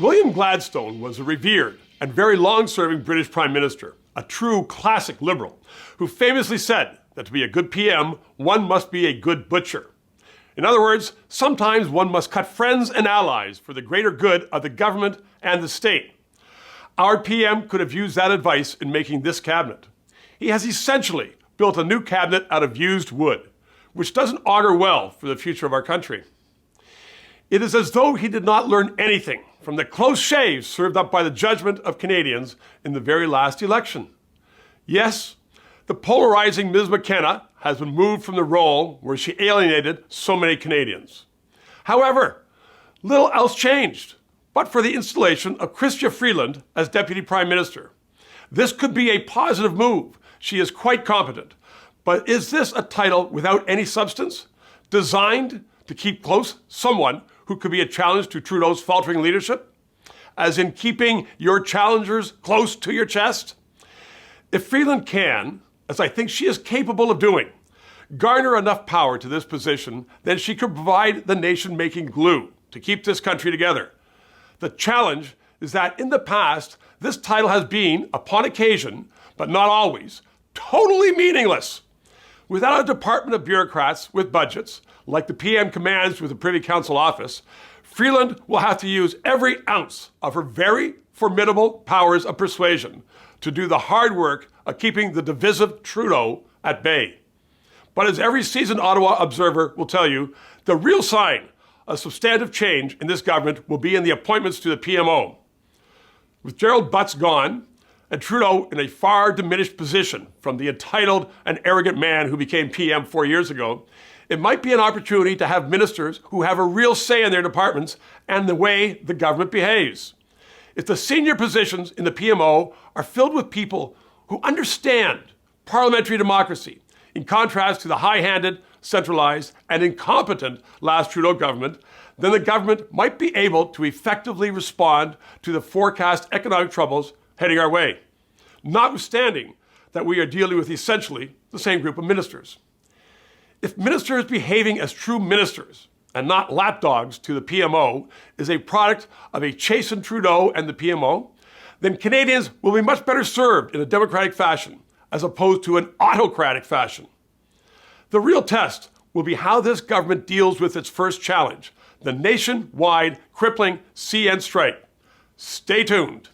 William Gladstone was a revered and very long-serving British Prime Minister, a true classic liberal, who famously said that to be a good PM, one must be a good butcher. In other words, sometimes one must cut friends and allies for the greater good of the government and the state. Our PM could have used that advice in making this cabinet. He has essentially built a new cabinet out of used wood, which doesn't augur well for the future of our country. It is as though he did not learn anything from the close shaves served up by the judgment of Canadians in the very last election. Yes, the polarizing Ms. McKenna has been moved from the role where she alienated so many Canadians. However, little else changed, but for the installation of Chrystia Freeland as Deputy Prime Minister. This could be a positive move. She is quite competent. But is this a title without any substance, designed to keep close someone who could be a challenge to Trudeau's faltering leadership? As in keeping your challengers close to your chest? If Freeland can, as I think she is capable of doing, garner enough power to this position, then she could provide the nation-making glue to keep this country together. The challenge is that in the past, this title has been, upon occasion, but not always, totally meaningless. Without a department of bureaucrats with budgets, like the PM commands with the Privy Council office, Freeland will have to use every ounce of her very formidable powers of persuasion to do the hard work of keeping the divisive Trudeau at bay. But as every seasoned Ottawa observer will tell you, the real sign of substantive change in this government will be in the appointments to the PMO. With Gerald Butts gone, and Trudeau in a far diminished position from the entitled and arrogant man who became PM 4 years ago, it might be an opportunity to have ministers who have a real say in their departments and the way the government behaves. If the senior positions in the PMO are filled with people who understand parliamentary democracy, in contrast to the high-handed, centralized, and incompetent last Trudeau government, then the government might be able to effectively respond to the forecast economic troubles heading our way, notwithstanding that we are dealing with essentially the same group of ministers. If ministers behaving as true ministers and not lapdogs to the PMO is a product of a chastened Trudeau and the PMO, then Canadians will be much better served in a democratic fashion as opposed to an autocratic fashion. The real test will be how this government deals with its first challenge, the nationwide crippling CN strike. Stay tuned.